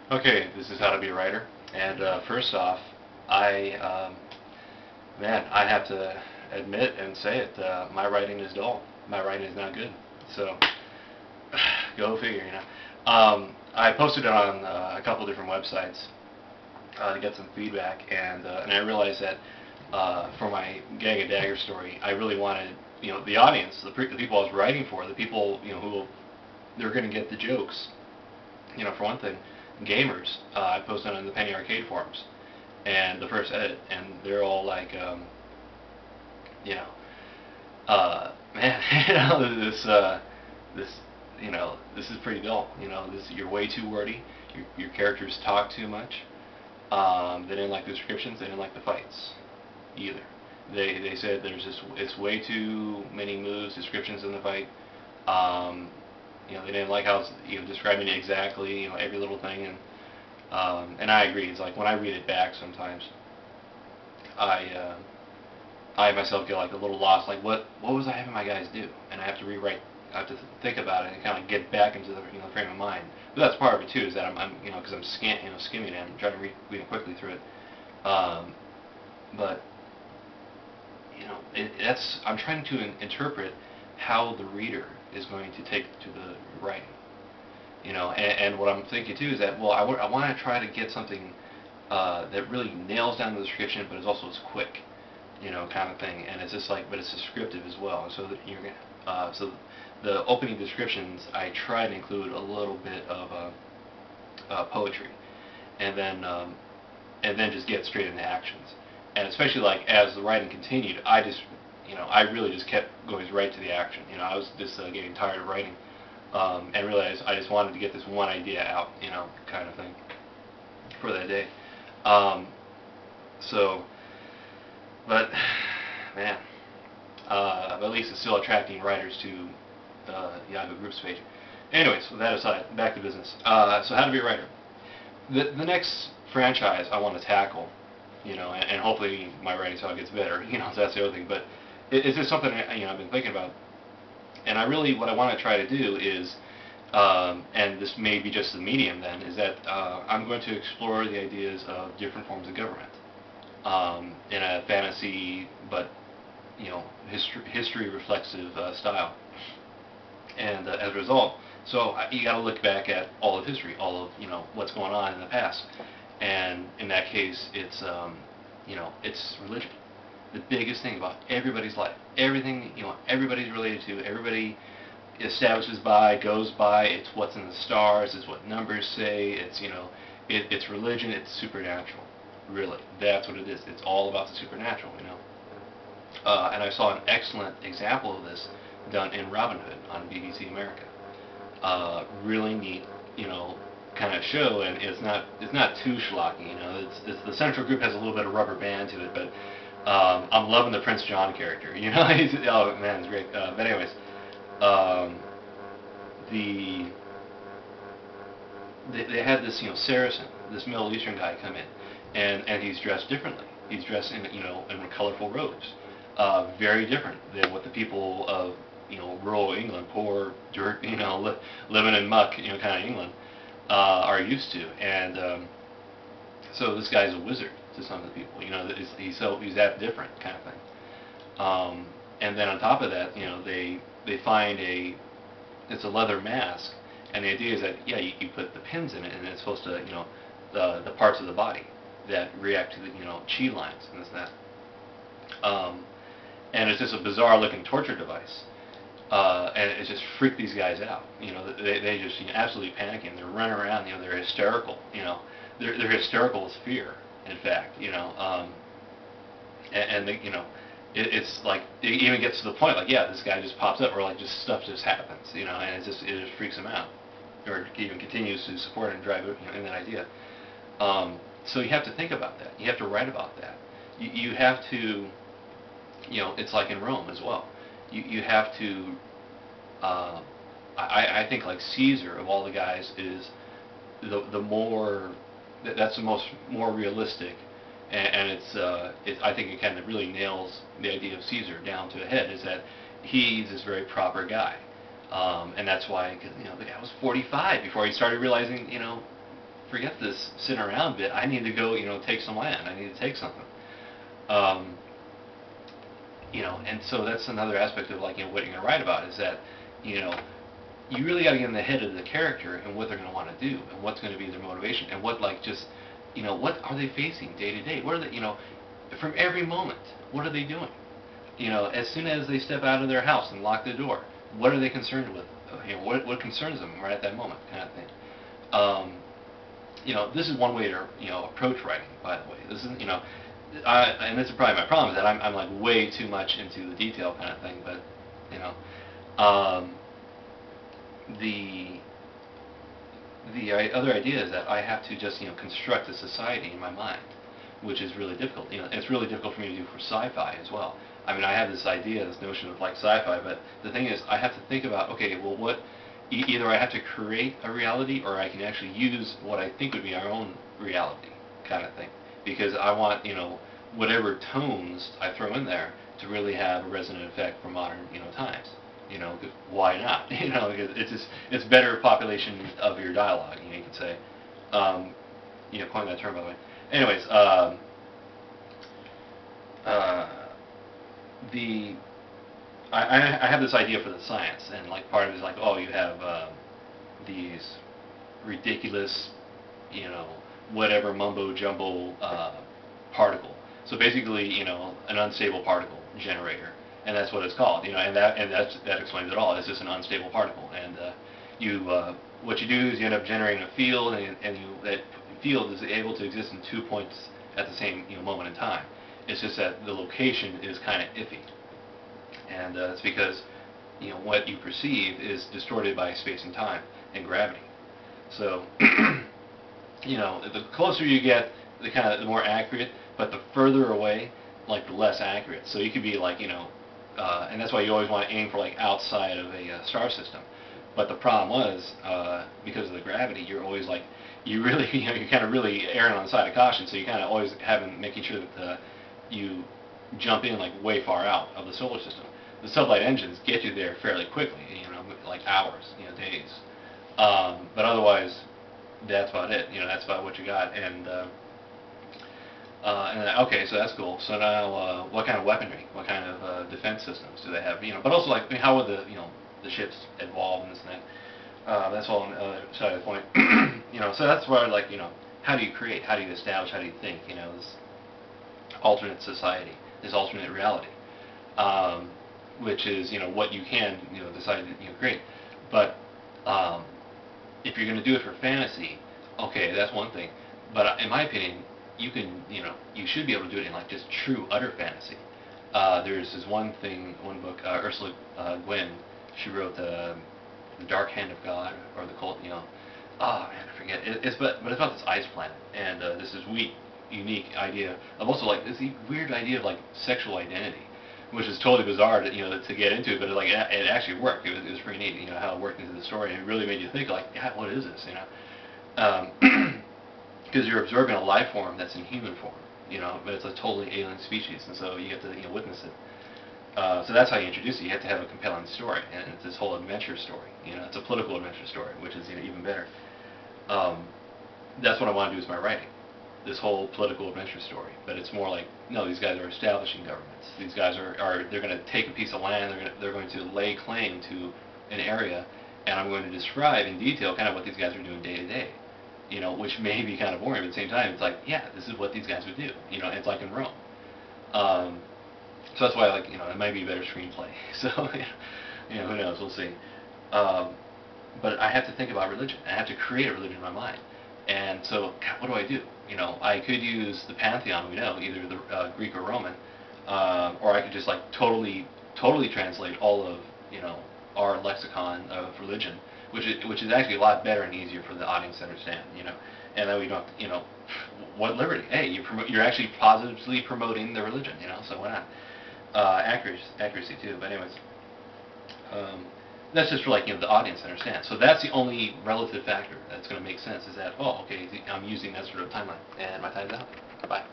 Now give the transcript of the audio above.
Okay, this is how to be a writer. And first off, I, man, I have to admit and say it. My writing is dull. My writing is not good. So, go figure. I posted it on a couple different websites to get some feedback, and I realized that for my Gang of Daggers story, I really wanted the audience, the people I was writing for, the people who they're going to get the jokes. For one thing, gamers. I posted on the Penny Arcade forums, and the first edit, and they're all like, you know, man, this, this is pretty dull. You're way too wordy. Your characters talk too much. They didn't like the descriptions. They didn't like the fights either. They said it's way too many moves, descriptions in the fight. They didn't like how describing exactly every little thing, and I agree. It's like when I read it back sometimes, I myself get like a little lost. Like what was I having my guys do? And I have to rewrite. I have to think about it and kind of get back into the frame of mind. But that's part of it too. Is that I'm because I'm skimming it. I'm trying to read quickly through it. But I'm trying to interpret how the reader is going to take to the writing. And what I'm thinking too is that, well, I want to try to get something that really nails down the description, but is also as quick, kind of thing. And it's just like, but it's descriptive as well. And so that so the opening descriptions, I try to include a little bit of poetry, and then just get straight into actions. And especially like as the writing continued, I really just kept going right to the action. I was just getting tired of writing, and realized I just wanted to get this one idea out, kind of thing, for that day. So, but man, at least it's still attracting writers to the Yahoo Groups page. Anyways, with that aside, back to business. So how to be a writer. The next franchise I want to tackle, and hopefully my writing style gets better. That's the other thing. But it's just something I've been thinking about, and what I want to try to do is, and this may be just the medium then, is that I'm going to explore the ideas of different forms of government in a fantasy, but history reflexive style. And as a result, so you got to look back at all of history, all of what's going on in the past, and in that case, it's it's religion. The biggest thing about everybody's life, everything everybody's related to, everybody establishes by, goes by. It's what's in the stars. It's what numbers say. It's it's religion. It's supernatural. Really, that's what it is. It's all about the supernatural. And I saw an excellent example of this done in Robin Hood on BBC America. Really neat, kind of show, and it's not too schlocky. It's the central group has a little bit of rubber band to it, but I'm loving the Prince John character. Oh man, it's great. But anyways, they had this Saracen, this Middle Eastern guy come in, and he's dressed differently. He's dressed in in colorful robes, very different than what the people of rural England, poor dirt, living in muck, kind of England, are used to. And so this guy's a wizard to some of the people. He's that different kind of thing. And then on top of that, they find it's a leather mask, and the idea is that you put the pins in it, and it's supposed to the parts of the body that react to the chi lines and this and that. And it's just a bizarre looking torture device. And it just freaked these guys out. They just absolutely panicking. They're running around. They're hysterical. They're hysterical with fear. In fact, and they, it's like it even gets to the point like this guy just pops up, or like just stuff just happens. And it just freaks them out, or even continues to support and drive in that idea. So you have to think about that. You have to write about that. You have to, it's like in Rome as well. You have to, I think like Caesar of all the guys is the more, that's the more realistic, and I think it kind of really nails the idea of Caesar down to the head, is that he's this very proper guy, and that's why, because the guy was 45 before he started realizing forget this sitting around bit. I need to go, take some land. I need to take something. Um, and so that's another aspect of like, what you're going to write about is that, you know, you really got to get in the head of the character and what they're going to want to do and what's going to be their motivation and what like just, what are they facing day to day? What are they, from every moment, what are they doing? As soon as they step out of their house and lock the door, what are they concerned with? What concerns them right at that moment, kind of thing. This is one way to, approach writing, by the way. This is, and this is probably my problem, is that I'm like way too much into the detail kind of thing, but, the other idea is that I have to just, construct a society in my mind, which is really difficult. It's really difficult for me to do for sci-fi as well. I mean, I have this idea, this notion of like sci-fi, but the thing is, I have to think about, okay, well, either I have to create a reality, or I can actually use what I think would be our own reality, kind of thing, because I want, whatever tones I throw in there to really have a resonant effect for modern, times. Why not? Because it's better population of your dialogue. You could say, coin that term by the way. Anyways, I have this idea for the science, and like part of it is like, oh, you have these ridiculous, whatever mumbo jumbo particle. So basically, an unstable particle generator, and that's what it's called. And that explains it all. It's just an unstable particle, and what you do is you end up generating a field, and that field is able to exist in 2 points at the same moment in time. It's just that the location is kind of iffy, and it's because what you perceive is distorted by space and time and gravity. So the closer you get, the more accurate, but the further away, like the less accurate. So you could be like and that's why you always want to aim for like outside of a star system. But the problem was, because of the gravity, you're always like, you really, you're kind of really erring on the side of caution. So you kind of always making sure that you jump in like way far out of the solar system. The sublight engines get you there fairly quickly, like hours, days. But otherwise, that's about it. That's about what you got. And okay, so that's cool. So now, what kind of weaponry, what kind of defense systems do they have? But also like, how would the ships evolve and this and that? That's all on the other side of the point. So that's where like, how do you create? How do you establish? How do you think? This alternate society, this alternate reality, which is what you can decide to create. But if you're going to do it for fantasy, okay, that's one thing. But in my opinion, you can you should be able to do it in like just true utter fantasy. There's this one book, Ursula Gwynn. She wrote the Dark Hand of God, or the Cult. Oh man, I forget. But it's about this ice planet, and this is unique idea of also like this weird idea of like sexual identity, which is totally bizarre to to get into, but it actually worked. It was pretty neat, how it worked into the story, and it really made you think like, yeah, what is this, because you're observing a life form that's in human form, but it's a totally alien species, and so you get to witness it. So that's how you introduce it. You have to have a compelling story, and it's this whole adventure story. It's a political adventure story, which is even better. That's what I want to do with my writing. This whole political adventure story, but it's more like, no, these guys are establishing governments. These guys they're going to take a piece of land, they're going to lay claim to an area, and I'm going to describe in detail kind of what these guys are doing day to day, which may be kind of boring, but at the same time, it's like, yeah, this is what these guys would do, and it's like in Rome. So that's why, like, it might be a better screenplay. So, who knows? We'll see. But I have to think about religion. I have to create a religion in my mind. And so, God, what do I do? I could use the pantheon we know, either the Greek or Roman, or I could just like totally translate all of our lexicon of religion, which is actually a lot better and easier for the audience to understand. And then we don't, what liberty? Hey, you're actually positively promoting the religion. So why not? Accuracy too. But anyways. That's just for like the audience to understand. So that's the only relative factor that's going to make sense, is that, oh, okay, I'm using that sort of timeline, and my time's out. Bye.